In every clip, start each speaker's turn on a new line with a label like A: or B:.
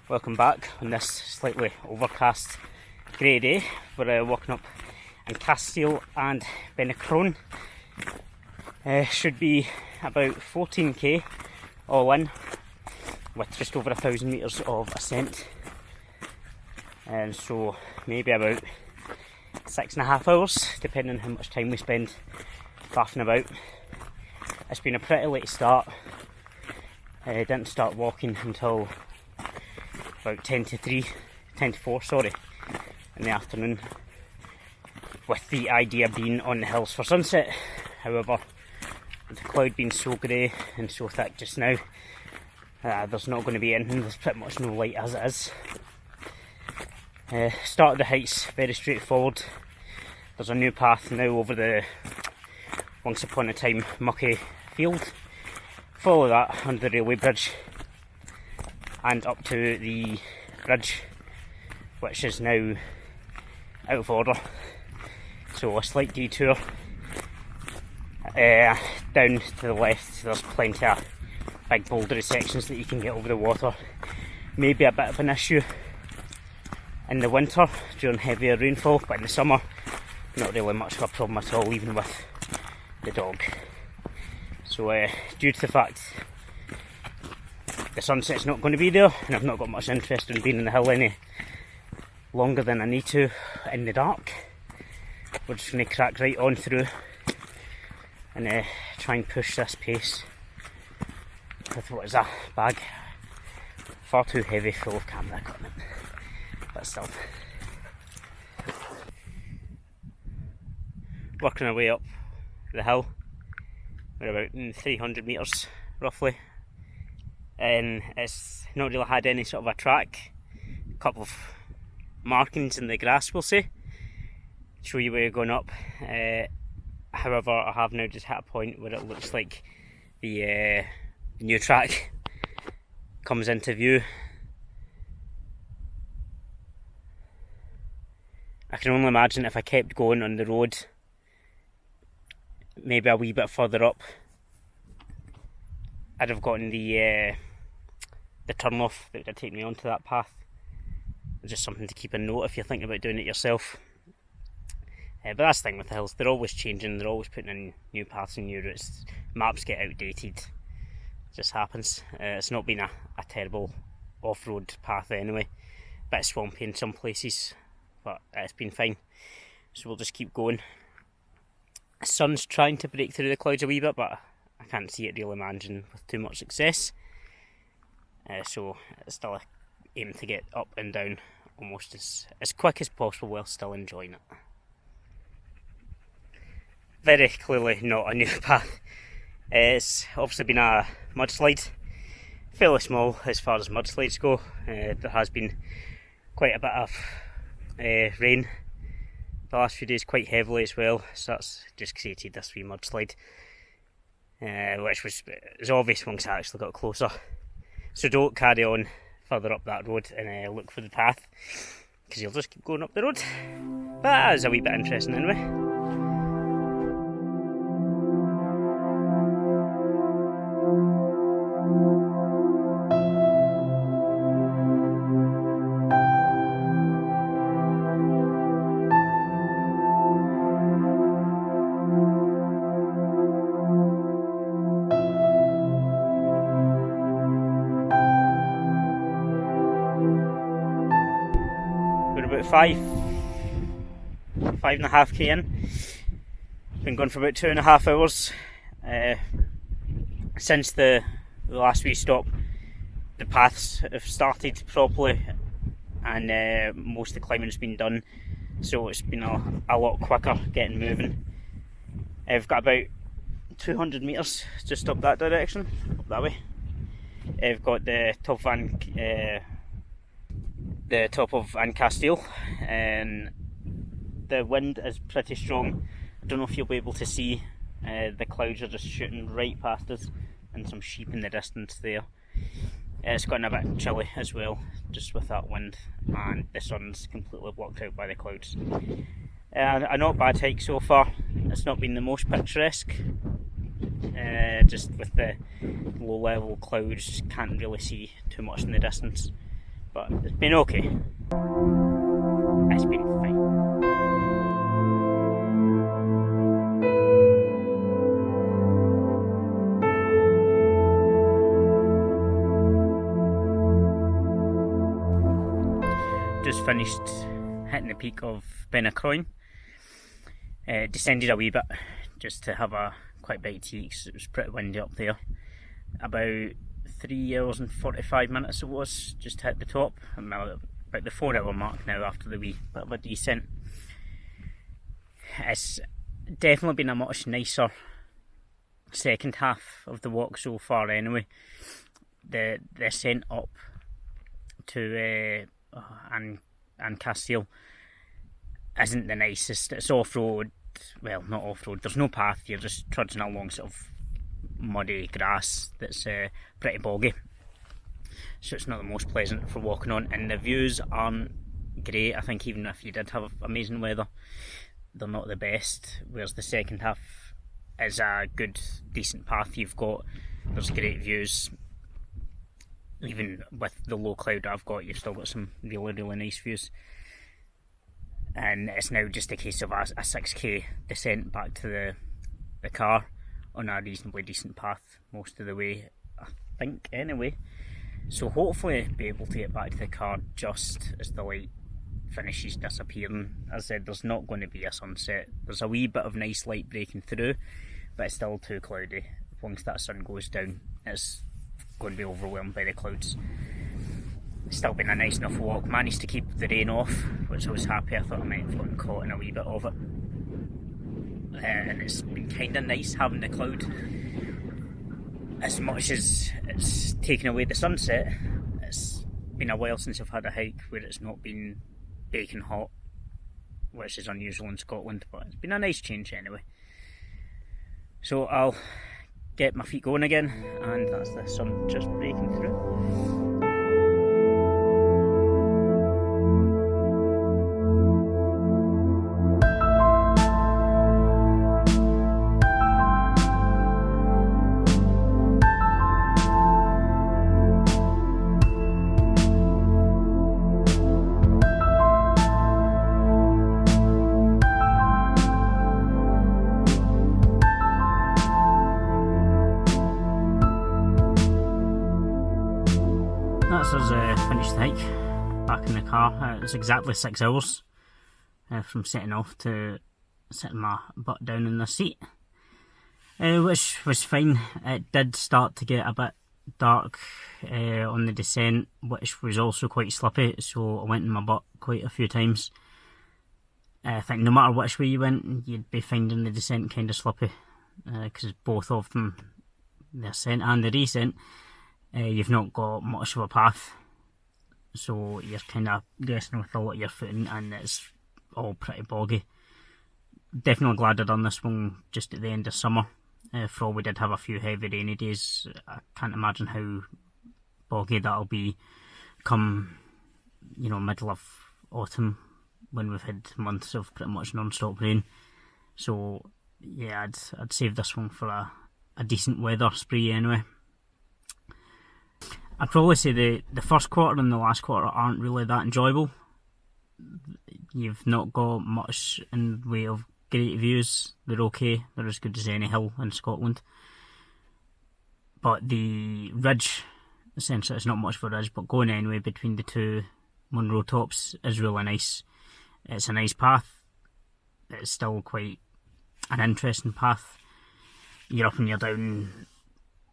A: Welcome back on this slightly overcast grey day. We're walking up in Caisteal and Beinn. Should be about 14k all in, with just over 1,000 metres of ascent, and so maybe about 6.5 hours depending on how much time we spend faffing about. It's been a pretty late start. I didn't start walking until about 10 to 4 in the afternoon, with the idea being on the hills for sunset. However, with the cloud being so grey and so thick just now, there's not going to be anything. There's pretty much no light as it is. Start of the hike's very straightforward. There's a new path now over the once upon a time mucky field. Follow that under the railway bridge and up to the bridge, which is now out of order, so a slight detour. Down to the left there's plenty of big bouldery sections that you can get over the water. Maybe a bit of an issue in the winter during heavier rainfall, but in the summer not really much of a problem at all, even with the dog. So due to the fact the sunset's not going to be there, and I've not got much interest in being in the hill any longer than I need to in the dark, we're just going to crack right on through and try and push this pace with what is a bag far too heavy full of camera equipment, but still. Working our way up the hill. We're about 300 metres roughly, and it's not really had any sort of a track. A couple of markings in the grass, we'll say, show you where you're going up. However, I have now just hit a point where it looks like the new track comes into view. I can only imagine if I kept going on the road, maybe a wee bit further up, I'd have gotten the turn off that would take me onto that path. Just something to keep a note if you're thinking about doing it yourself. But that's the thing with the hills, they're always changing, they're always putting in new paths and new routes. Maps get outdated, it just happens. It's not been a terrible off-road path anyway, bit swampy in some places, but it's been fine. So we'll just keep going. The sun's trying to break through the clouds a wee bit, but I can't see it really managing with too much success. So it's still aim to get up and down almost as quick as possible while still enjoying it. Very clearly not a new path. It's obviously been a mudslide, fairly small as far as mudslides go. There has been quite a bit of rain the last few days, quite heavily as well, so that's just created this wee mudslide, which was obvious once I actually got closer. So don't carry on further up that road and look for the path, because you'll just keep going up the road. But that is a wee bit interesting anyway. About 5.5k in. Been going for about 2.5 hours. Since the last wee stop, the paths have started properly, and most of the climbing's been done, so it's been a lot quicker getting moving. I've got about 200 metres just up that direction, up that way. I've got the top of Caisteal, and the wind is pretty strong. I don't know if you'll be able to see, the clouds are just shooting right past us, and some sheep in the distance there. It's gotten a bit chilly as well, just with that wind, and the sun's completely blocked out by the clouds. A not bad hike so far. It's not been the most picturesque, just with the low level clouds, can't really see too much in the distance. but it's been okay. It's been fine. Just finished hitting the peak of Beinn. Descended a wee bit just to have a quick bite to eat because it was pretty windy up there. About 3 hours and 45 minutes it was just to hit the top. I'm about the 4 hour mark now after the wee bit of a descent. It's definitely been a much nicer second half of the walk so far anyway. The ascent up to and Caisteal isn't the nicest. It's off-road, well, not off-road, there's no path, you're just trudging along sort of muddy grass that's pretty boggy, so it's not the most pleasant for walking on, and the views aren't great. I think even if you did have amazing weather, they're not the best, whereas the second half is a good, decent path you've got. There's great views. Even with the low cloud I've got, you've still got some really, really nice views. And it's now just a case of a 6k descent back to the car on a reasonably decent path most of the way, I think, anyway. So hopefully be able to get back to the car just as the light finishes disappearing. As I said, there's not going to be a sunset. There's a wee bit of nice light breaking through, but it's still too cloudy. Once that sun goes down, it's going to be overwhelmed by the clouds. It's still been a nice enough walk. Managed to keep the rain off, which I was happy. I thought I might have gotten caught in a wee bit of it. And it's been kind of nice having the cloud. As much as it's taken away the sunset, it's been a while since I've had a hike where it's not been baking hot, which is unusual in Scotland, but it's been a nice change anyway. So I'll get my feet going again, and that's the sun just breaking through. That's us finished the hike, back in the car. It's exactly 6 hours from setting off to sitting my butt down in the seat, which was fine. It did start to get a bit dark on the descent, which was also quite slippy, so I went in my butt quite a few times. I think no matter which way you went, you'd be finding the descent kind of slippy, because both of them, the ascent and the descent, you've not got much of a path, so you're kind of guessing with a lot of your footing, and it's all pretty boggy. Definitely glad I done this one just at the end of summer, for all we did have a few heavy rainy days. I can't imagine how boggy that'll be come, middle of autumn, when we've had months of pretty much non-stop rain. So yeah, I'd save this one for a decent weather spree anyway. I'd probably say the first quarter and the last quarter aren't really that enjoyable. You've not got much in the way of great views. They're okay, they're as good as any hill in Scotland. But the ridge, essentially it's not much of a ridge, but going anyway between the two Munro tops is really nice. It's a nice path. It's still quite an interesting path. You're up and you're down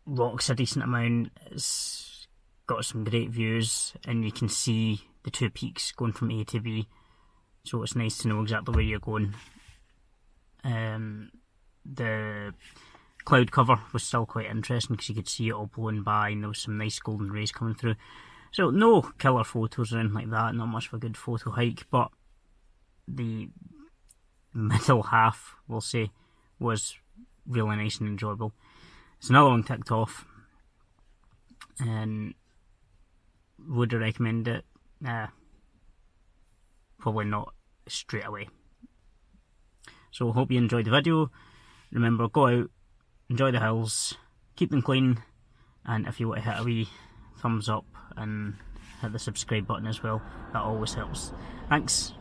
A: rocks a decent amount. It's got some great views, and you can see the two peaks going from A to B, so it's nice to know exactly where you're going. The cloud cover was still quite interesting because you could see it all blowing by, and there was some nice golden rays coming through. So no killer photos or anything like that, not much of a good photo hike, but the middle half, we'll say, was really nice and enjoyable. It's another one ticked off, and would I recommend it? Probably not straight away. So hope you enjoyed the video. Remember, go out, enjoy the hills, keep them clean, and if you want to hit a wee thumbs up and hit the subscribe button as well. That always helps. Thanks.